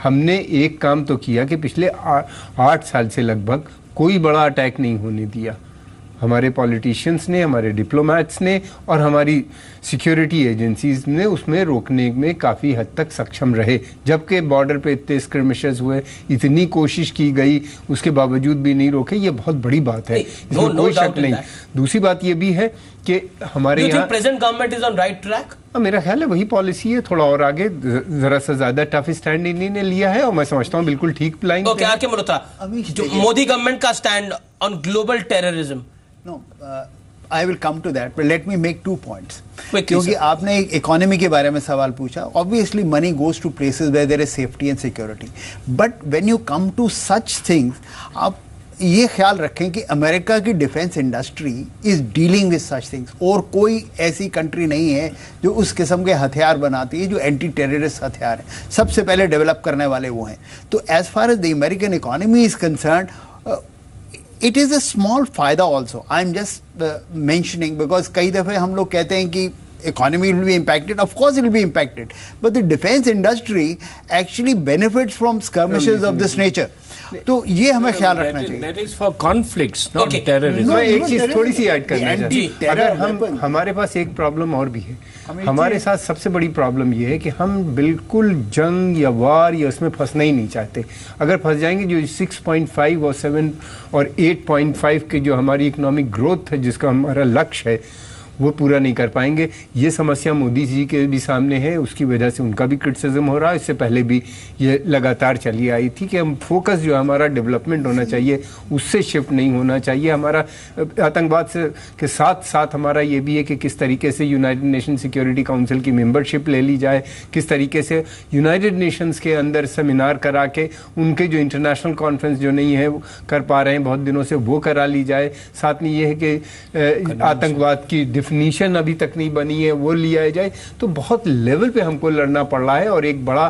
हमने एक काम तो किया कि पिछले 8 साल से लगभग कोई बड़ा अटैक नहीं होने दिया। हमारे पॉलिटिशियंस ने, हमारे डिप्लोमेट्स ने और हमारी सिक्योरिटी एजेंसीज ने उसमें रोकने में काफ़ी हद तक सक्षम रहे। जबकि बॉर्डर पे इतने स्क्रिमिशेस हुए, इतनी कोशिश की गई, उसके बावजूद भी नहीं रोके, ये बहुत बड़ी बात है, इसमें कोई शक नहीं। दूसरी बात ये भी है कि हमारे यहाँ present government is on right track. मेरा ख्याल है वही पॉलिसी है, थोड़ा और आगे जरा सा ज्यादा टफ स्टैंड इन्हीं ने लिया है और मैं समझता हूँ बिल्कुल ठीक लाइन। मोदी गवर्नमेंट का stand on global terrorism. No, I will come to that, but let me make 2 points. क्योंकि आपने इकोनॉमी के बारे में सवाल पूछा। Obviously, money goes to places where there is safety and security. But when you come to such things, आप ये ख्याल रखें कि अमेरिका की defence industry is dealing with such things, और कोई ऐसी कंट्री नहीं है जो उस किस्म के हथियार बनाती है जो एंटी टेररिस्ट हथियार हैं। सबसे पहले डेवलप करने वाले वो हैं। तो as far as the American economy is concerned, it is a small फायदा also. I am just mentioning because कई दफ़े हम लोग कहते हैं कि economy will be impacted. Of course, it will be impacted. But the defense industry actually benefits from skirmishes of this nature. तो ये हमें ख्याल रखना चाहिए. That is for conflicts, not terrorism. मैं एक चीज थोड़ी सी ऐड करना चाहता हूं. अगर हमारे पास एक प्रॉब्लम और भी है. हमारे साथ सबसे बड़ी प्रॉब्लम ये है कि हम बिल्कुल जंग या वार या उसमें फंसना ही नहीं चाहते. अगर फंस जाएंगे, जो 6.5 और 7 और 8.5 के जो हमारी इकोनॉमिक ग्रोथ है, जिसका हमारा लक्ष्य है, वो पूरा नहीं कर पाएंगे. ये समस्या मोदी जी के भी सामने है, उसकी वजह से उनका भी क्रिटिसिज्म हो रहा है. इससे पहले भी ये लगातार चली आई थी कि हम फोकस जो हमारा डेवलपमेंट होना चाहिए उससे शिफ्ट नहीं होना चाहिए. हमारा आतंकवाद से के साथ साथ हमारा ये भी है कि किस तरीके से यूनाइटेड नेशन सिक्योरिटी काउंसिल की मेंबरशिप ले ली जाए, किस तरीके से यूनाइटेड नेशंस के अंदर सेमिनार करा के उनके जो इंटरनेशनल कॉन्फ्रेंस जो नहीं है कर पा रहे हैं बहुत दिनों से, वो करा ली जाए. साथ में ये है कि आतंकवाद की डेफिनेशन अभी तक नहीं बनी है, वो लिया जाए. तो बहुत लेवल पे हमको लड़ना पड़ रहा है. और एक बड़ा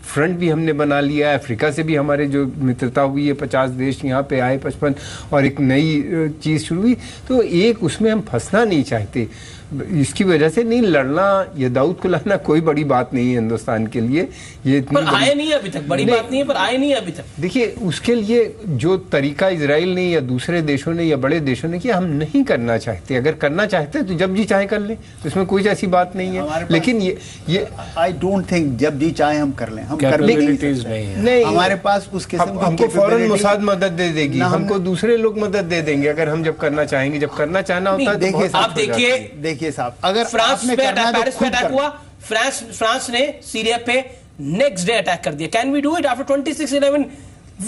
फ्रंट भी हमने बना लिया है. अफ्रीका से भी हमारे जो मित्रता हुई है, 50 देश यहाँ पे आए, 55, और एक नई चीज़ शुरू हुई. तो एक उसमें हम फंसना नहीं चाहते. इसकी वजह से नहीं लड़ना या दाऊद को लाना कोई बड़ी बात नहीं है हिंदुस्तान के लिए. ये पर आए नहीं अभी तक, बड़ी बात नहीं है, पर आए नहीं अभी तक. देखिए, उसके लिए जो तरीका इजराइल ने या दूसरे देशों ने या बड़े देशों ने किया, हम नहीं करना चाहते. अगर करना चाहते तो जब जी चाहे कर लें, तो इसमें कोई ऐसी बात नहीं है. लेकिन ये आई डोंट थिंक जब जी चाहे हम कर लें, हम करने की नहीं. हमारे पास उस किस्म की हमको फौरन मोसाद मदद दे देगी, हमको दूसरे लोग मदद दे देंगे अगर हम जब करना चाहेंगे. जब करना चाहना होता है तो आप देखिए साहब, अगर फ्रांस पे पेरिस पे अटैक हुआ, फ्रांस ने सीरिया पे नेक्स्ट डे अटैक कर दिया. Can we do it after 26/11?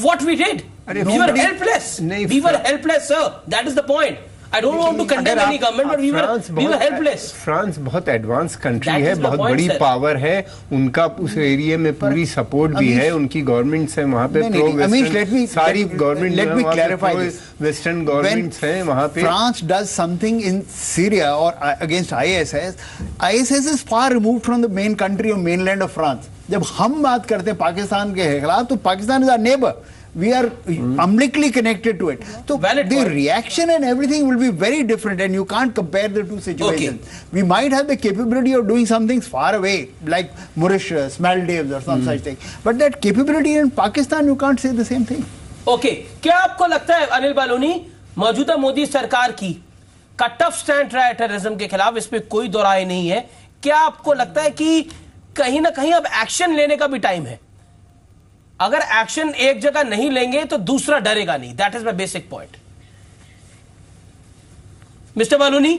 What we did, we were helpless. We were helpless, sir. That is the point. I don't want to condemn any government, but we were helpless. France बहुत एडवांस कंट्री है, बहुत बड़ी पावर है. उनका उस एरिया में पूरी सपोर्ट भी है. उनकी गवर्नमेंट्स है वहाँ पे, प्रो वेस्टर्न सारी government. Let me clarify this. Western governments हैं वहाँ पे. France does something in Syria or against ISIS. ISIS is far removed from the main country or mainland of France. जब हम बात करते हैं पाकिस्तान के खिलाफ, तो Pakistan is our neighbor. We are umbilically connected to it. So the reaction and everything will be very different, and you can't compare the two situations. Okay. We might have the capability of doing some things far away, like Mauritius, Maldives, or some such thing. But that capability in Pakistan, you can't say the same thing. Okay. क्या आपको लगता है अनिल बालूनी, मौजूदा मोदी सरकार की का टफ स्टैंड रहा है टेररिज्म के खिलाफ, इसमें कोई दो राय नहीं है. क्या आपको लगता है कि कहीं ना कहीं अब एक्शन लेने का भी टाइम है? अगर एक्शन एक जगह नहीं लेंगे तो दूसरा डरेगा नहीं. That is my basic point. Mister Baluni,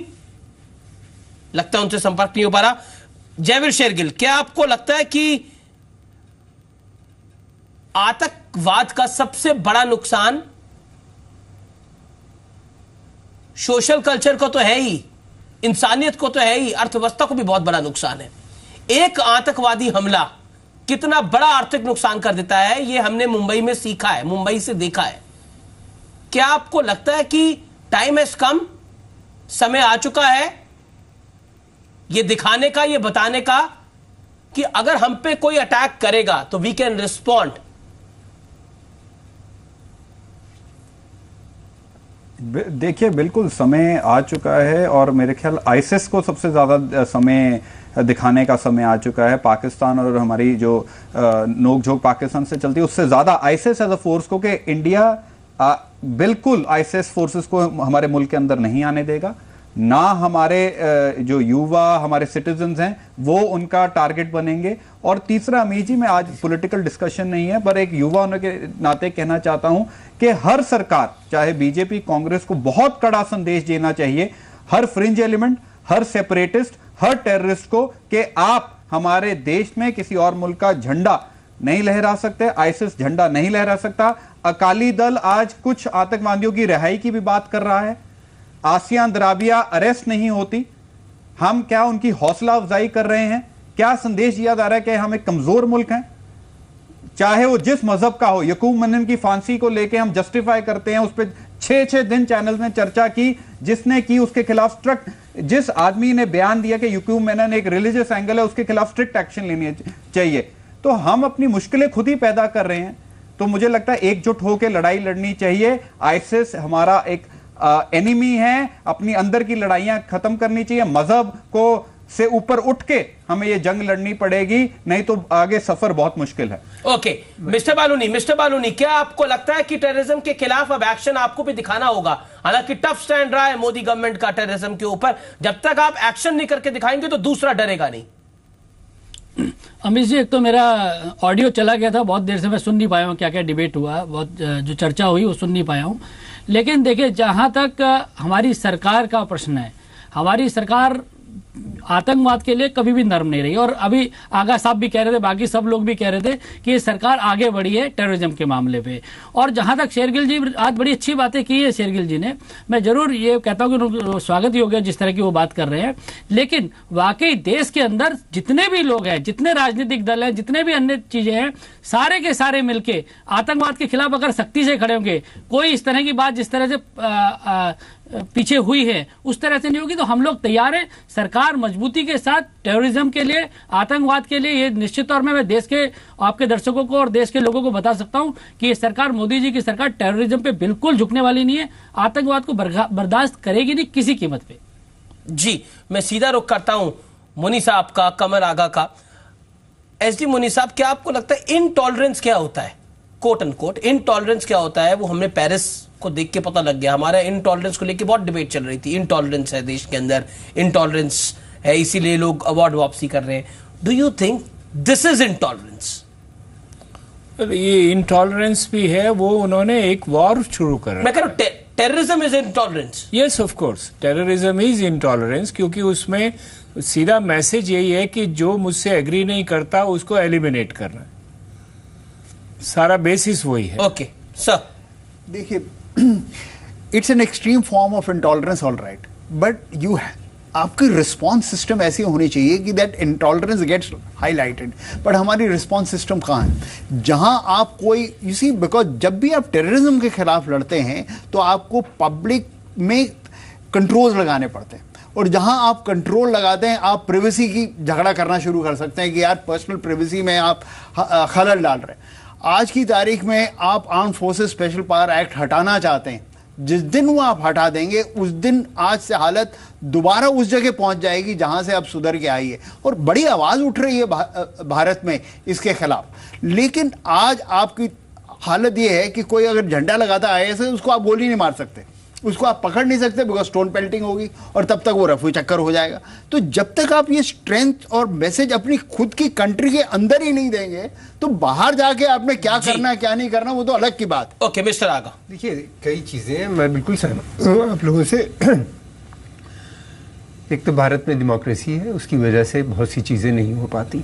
लगता है उनसे संपर्क नहीं हो पा रहा. जयवीर शेरगिल, क्या आपको लगता है कि आतंकवाद का सबसे बड़ा नुकसान सोशल कल्चर को तो है ही, इंसानियत को तो है ही, अर्थव्यवस्था को भी बहुत बड़ा नुकसान है. एक आतंकवादी हमला कितना बड़ा आर्थिक नुकसान कर देता है, यह हमने मुंबई में सीखा है, मुंबई से देखा है. क्या आपको लगता है कि टाइम हैज कम, समय आ चुका है यह दिखाने का, यह बताने का कि अगर हम पे कोई अटैक करेगा तो वी कैन रिस्पॉन्ड? देखिए, बिल्कुल समय आ चुका है, और मेरे ख्याल आईएसआईएस को सबसे ज्यादा समय दिखाने का समय आ चुका है. पाकिस्तान और हमारी जो नोकझोंक पाकिस्तान से चलती है, उससे ज्यादा आईएसआईएस एज अ फोर्स को, कि इंडिया बिल्कुल आईएसआईएस फोर्सेस को हमारे मुल्क के अंदर नहीं आने देगा. ना हमारे जो युवा, हमारे सिटीजन्स हैं, वो उनका टारगेट बनेंगे. और तीसरा, अमीर जी, मैं आज पॉलिटिकल डिस्कशन नहीं है, पर एक युवा होने के नाते कहना चाहता हूं कि हर सरकार, चाहे बीजेपी, कांग्रेस, को बहुत कड़ा संदेश देना चाहिए हर फ्रिंज एलिमेंट, हर सेपरेटिस्ट, हर टेररिस्ट को, कि आप हमारे देश में किसी और मुल्क का झंडा नहीं लहरा सकते, आईएसआईएस झंडा नहीं लहरा सकता. अकाली दल आज कुछ आतंकवादियों की रिहाई की भी बात कर रहा है. आसिया अंद्राबिया अरेस्ट नहीं होती, हम क्या उनकी हौसला अफजाई कर रहे हैं? क्या संदेश दिया जा रहा है कि हम एक कमजोर मुल्क हैं? चाहे वो जिस मजहब का हो. यकूब मनन की फांसी को लेके हम जस्टिफाई करते हैं, उस पर 6 दिन चैनल ने चर्चा की, जिसने की उसके खिलाफ स्ट्रिक्ट, जिस आदमी ने बयान दिया कि यकूब मनन एक रिलीजियस एंगल है, उसके खिलाफ स्ट्रिक्ट एक्शन लेनी चाहिए. तो हम अपनी मुश्किलें खुद ही पैदा कर रहे हैं. तो मुझे लगता है एकजुट होकर लड़ाई लड़नी चाहिए. आईएसआईएस हमारा एक एनिमी है, अपनी अंदर की लड़ाइयां खत्म करनी चाहिए. मजहब को से ऊपर उठ के हमें ये जंग लड़नी पड़ेगी, नहीं तो आगे सफर बहुत मुश्किल है। ओके, मिस्टर बालूनी, क्या आपको लगता है कि टेररिज्म के खिलाफ अब एक्शन आपको भी दिखाना होगा? हालांकि टफ स्टैंड रहा है मोदी गवर्नमेंट का टेररिज्म के ऊपर, जब तक आप एक्शन नहीं करके दिखाएंगे तो दूसरा डरेगा नहीं। अमित जी, एक तो मेरा ऑडियो चला गया था, बहुत देर से मैं सुन नहीं पाया हूँ क्या क्या डिबेट हुआ, बहुत जो चर्चा हुई वो सुन नहीं पाया हूँ। लेकिन देखिए, जहाँ तक हमारी सरकार का प्रश्न है, हमारी सरकार आतंकवाद के लिए कभी भी नर्म नहीं रही। और अभी आगा साहब भी कह रहे थे, बाकी सब लोग भी कह रहे थे कि ये सरकार आगे बढ़ी है टेररिज्म के मामले पे। और जहां तक शेरगिल जी, आज बड़ी अच्छी बातें की है शेरगिल जी ने, मैं जरूर ये कहता हूं कि स्वागत योग्य जिस तरह की वो बात कर रहे हैं। लेकिन वाकई देश के अंदर जितने भी लोग हैं, जितने राजनीतिक दल हैं, जितने भी अन्य चीजें हैं, सारे के सारे मिलके आतंकवाद के खिलाफ अगर सख्ती से खड़े होंगे, कोई इस तरह की बात जिस तरह से पीछे हुई है उस तरह से नहीं होगी, तो हम लोग तैयार हैं। सरकार मजबूती के साथ टेररिज्म के लिए, आतंकवाद के लिए, ये निश्चित तौर में मैं देश के आपके दर्शकों को और देश के लोगों को बता सकता हूं कि ये सरकार, मोदी जी की सरकार, टेररिज्म पे बिल्कुल झुकने वाली नहीं है। आतंकवाद को बर्दाश्त करेगी नहीं किसी कीमत पे। जी, मैं सीधा रुख करता हूं मुनी साहब का, कमर आगा का। एसडी मुनी साहब, क्या आपको लगता है इनटॉलरेंस क्या होता है? कोट एंड कोट इनटॉलरेंस क्या होता है? वो हमने पेरिस को देख के पता लग गया। हमारा इनटॉलरेंस को लेके बहुत डिबेट चल रही थी। इनटॉलरेंस है देश के अंदर, इनटॉलरेंस है, इसीलिए लोग अवार्ड वापसी कर रहे हैं। Do you think this is intolerance? ये इनटॉलरेंस भी है, वो उन्होंने एक वॉर शुरू कर, मैं कह रहा हूं terrorism is intolerance. Yes, of course terrorism is intolerance, क्योंकि उसमें सीधा मैसेज यही है कि जो मुझसे एग्री नहीं करता उसको एलिमिनेट करना है, सारा बेसिस वही है। ओके सर, देखिए, it's an extreme form of intolerance, all right, but you आपकी रिस्पॉन्स सिस्टम ऐसी होनी चाहिए कि दैट इंटॉलरेंस गेट्स हाईलाइटेड। बट हमारी रिस्पॉन्स सिस्टम कहाँ है? जहां आप कोई, यू सी, बिकॉज जब भी आप टेररिज्म के खिलाफ लड़ते हैं तो आपको पब्लिक में कंट्रोल्स लगाने पड़ते हैं, और जहां आप कंट्रोल लगाते हैं आप प्रिवेसी की झगड़ा करना शुरू कर सकते हैं कि यार पर्सनल प्रिवेसी में आप खलल डाल रहे हैं। आज की तारीख में आप arm forces special power act हटाना चाहते हैं, जिस दिन वो आप हटा देंगे उस दिन आज से हालत दोबारा उस जगह पहुंच जाएगी जहां से अब सुधर के आई है, और बड़ी आवाज उठ रही है भारत में इसके खिलाफ। लेकिन आज आपकी हालत ये है कि कोई अगर झंडा लगाता है ऐसे, उसको आप गोली नहीं मार सकते, उसको आप पकड़ नहीं सकते, बिकॉज स्टोन पेल्टिंग होगी और तब तक वो रफू चक्कर हो जाएगा। तो जब तक आप ये स्ट्रेंथ और मैसेज अपनी खुद की कंट्री के अंदर ही नहीं देंगे तो बाहर जाके आपने क्या करना है क्या नहीं करना वो तो अलग की बात। ओके मिस्टर आगा, देखिए कई चीजें मैं बिल्कुल सहमत हूं आप लोगों से। एक तो भारत में डेमोक्रेसी है, उसकी वजह से बहुत सी चीजें नहीं हो पाती।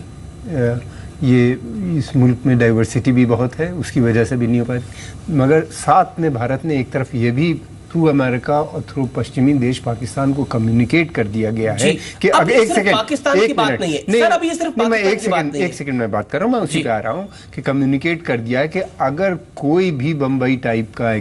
ये इस मुल्क में डाइवर्सिटी भी बहुत है, उसकी वजह से भी नहीं हो पाती। मगर साथ में भारत ने एक तरफ ये भी थ्रू अमेरिका और थ्रू पश्चिमी देश पाकिस्तान को कम्युनिकेट कर दिया गया है कि अब एक सेकंड, पाकिस्तान की बात नहीं है सर, अब ये सिर्फ मैं एक सेकंड में बात कर रहा हूं, मैं उसी पे आ रहा हूं कि कम्युनिकेट कर दिया है कि अगर कोई भी बम्बई टाइप का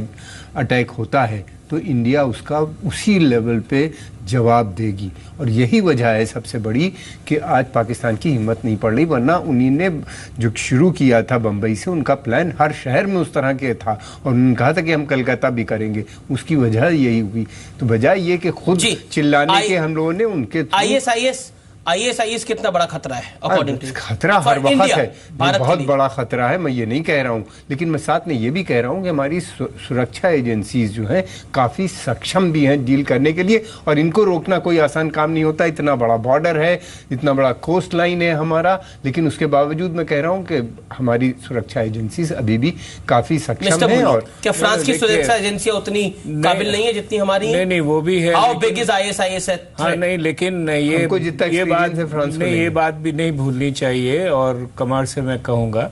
अटैक होता है तो इंडिया उसका उसी लेवल पे जवाब देगी। और यही वजह है सबसे बड़ी कि आज पाकिस्तान की हिम्मत नहीं पड़ रही, वरना उन्हीं ने जो शुरू किया था बम्बई से, उनका प्लान हर शहर में उस तरह के था और उन्होंने कहा था कि हम कलकत्ता भी करेंगे, उसकी वजह यही हुई। तो बजाय ये कि खुद चिल्लाने के हम लोगों ने उनके आईएसआईएस कितना बड़ा खतरा है अकॉर्डिंग टू? खतरा हर वक्त है, बहुत बड़ा खतरा है, मैं ये नहीं कह रहा हूँ, लेकिन मैं साथ में ये भी कह रहा हूँ कि हमारी सुरक्षा एजेंसीज जो हैं काफ़ी सक्षम भी हैं डील करने के लिए, और इनको रोकना कोई आसान काम नहीं होता। इतना बड़ा बॉर्डर है, इतना बड़ा कोस्ट लाइन है हमारा, लेकिन उसके बावजूद मैं कह रहा हूँ कि हमारी सुरक्षा एजेंसीज अभी भी काफ़ी सक्षम है। और क्या फ्रांस की सुरक्षा एजेंसियां उतनी काबिल नहीं है जितनी हमारी? नहीं, वो भी है। हाउ बिग इज आईएसआईएस है? हाँ नहीं, लेकिन ये बात भी नहीं भूलनी चाहिए। और कमर से मैं कहूंगा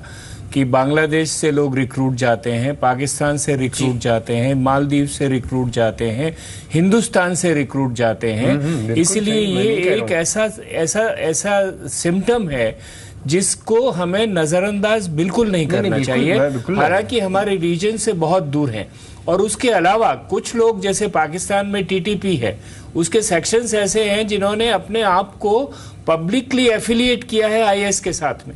कि बांग्लादेश से लोग रिक्रूट जाते हैं, पाकिस्तान से रिक्रूट जाते हैं, मालदीव से रिक्रूट जाते हैं, हिंदुस्तान से रिक्रूट जाते हैं। इसलिए ये एक ऐसा सिम्टम है जिसको हमें नजरअंदाज बिल्कुल नहीं करना चाहिए, हालांकि हमारे रीजन से बहुत दूर है। और उसके अलावा कुछ लोग, जैसे पाकिस्तान में टीटीपी है, उसके सेक्शंस ऐसे हैं जिन्होंने अपने आप को पब्लिकली एफिलिएट किया है आईएस के साथ में।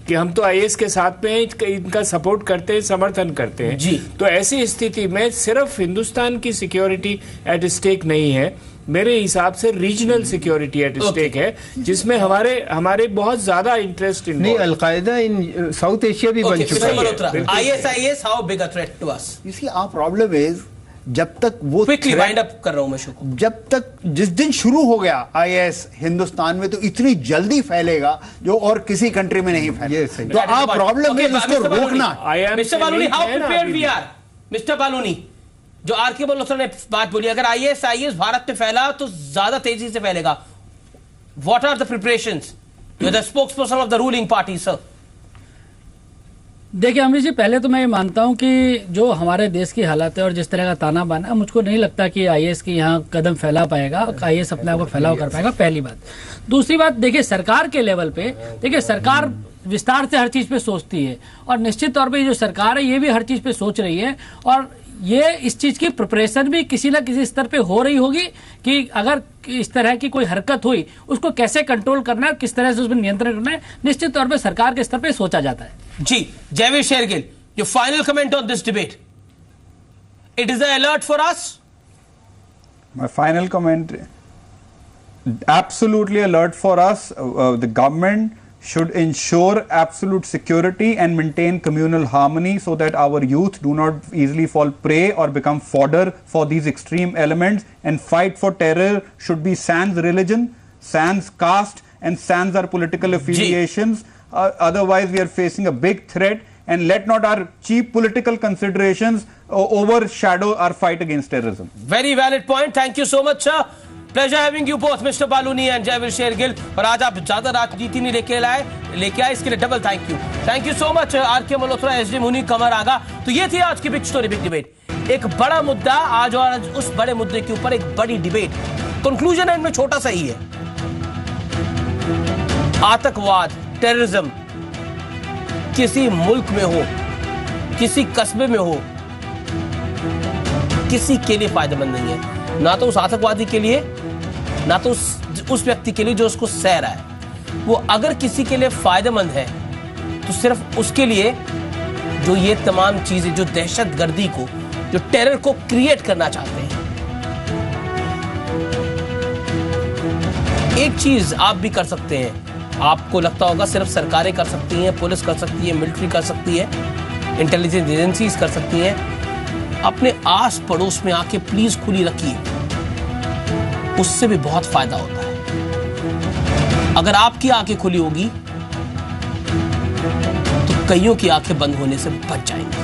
कि हम तो आईएएस के साथ में इनका सपोर्ट करते हैं, समर्थन करते हैं जी। तो ऐसी स्थिति में सिर्फ हिंदुस्तान की सिक्योरिटी एट स्टेक नहीं है, मेरे हिसाब से रीजनल सिक्योरिटी एट स्टेक है, जिसमें हमारे बहुत ज्यादा इंटरेस्ट नहीं, अलकायदा इन साउथ एशिया भी बन चुका है। ISIS how big a threat to us? You see our problem is, जब तक वो क्विकली वाइंड अप कर रहा हूं मैं शो को, जब तक जिस दिन शुरू हो गया आईएस हिंदुस्तान में, तो इतनी जल्दी फैलेगा जो और किसी कंट्री में नहीं फैलेगा। तो आप प्रॉब्लम है उसको रोकना। Mister Baluni, how prepared we are? Mister Baluni, जो आरके मल्होत्रा ने बात बोली, अगर ISIS भारत में फैला तो ज्यादा तेजी से फैलेगा, what are the preparations? You are the spokesperson of the ruling party sir. देखिए अमित जी, पहले तो मैं ये मानता हूं कि जो हमारे देश की हालत है और जिस तरह का ताना बाना, मुझको नहीं लगता कि आईएएस की यहाँ कदम फैला पाएगा, आईएएस अपने आप को फैलाव कर पाएगा, पहली बात। दूसरी बात, देखिए सरकार के लेवल पे, देखिए सरकार विस्तार से हर चीज पे सोचती है और निश्चित तौर पे जो सरकार है ये भी हर चीज पे सोच रही है और ये इस चीज की प्रिपरेशन भी किसी ना किसी स्तर पे हो रही होगी कि अगर इस तरह की कोई हरकत हुई उसको कैसे कंट्रोल करना है, किस तरह से उसमें नियंत्रण करना है, निश्चित तौर पे सरकार के स्तर पे सोचा जाता है। जी, Jaiveer Shergill, your final comment on this debate? It is a alert for us? My final comment, absolutely alert for us. The government should ensure absolute security and maintain communal harmony so that our youth do not easily fall prey or become fodder for these extreme elements. And fight for terror should be sans religion, sans caste, and sans our political affiliations. Otherwise, we are facing a big threat. And let not our cheap political considerations overshadow our fight against terrorism. Very valid point. Thank you so much, sir. Pleasure having you both, Mr. Baluni and Jaiveer Shergill. और आज आप ज्यादा राजनीति नहीं लेके आए, इसके लिए double thank you. Thank you so much R K Malhotra, S D Muni, Qamar Agha. तो ये थी आज की बिग स्टोरी बिग डिबेट। एक बड़ा मुद्दा आज, और आज उस बड़े मुद्दे के ऊपर एक बड़ी डिबेट। कंक्लूजन एंड में छोटा सा ही है, आतंकवाद, टेररिज्म किसी मुल्क में हो, किसी कस्बे में हो, किसी के लिए फायदेमंद नहीं है। ना तो उस आतंकवादी के लिए, ना तो उस व्यक्ति के लिए जो उसको सह रहा है। वो अगर किसी के लिए फायदेमंद है तो सिर्फ उसके लिए जो ये तमाम चीजें, जो दहशतगर्दी को, जो टेरर को क्रिएट करना चाहते हैं। एक चीज आप भी कर सकते हैं, आपको लगता होगा सिर्फ सरकारें कर सकती हैं, पुलिस कर सकती है, मिलिट्री कर सकती है, इंटेलिजेंस एजेंसीज कर सकती हैं। अपने आस पड़ोस में आके प्लीज खुली रखिए, उससे भी बहुत फायदा होता है। अगर आपकी आंखें खुली होगी तो कईयों की आंखें बंद होने से बच जाएंगी।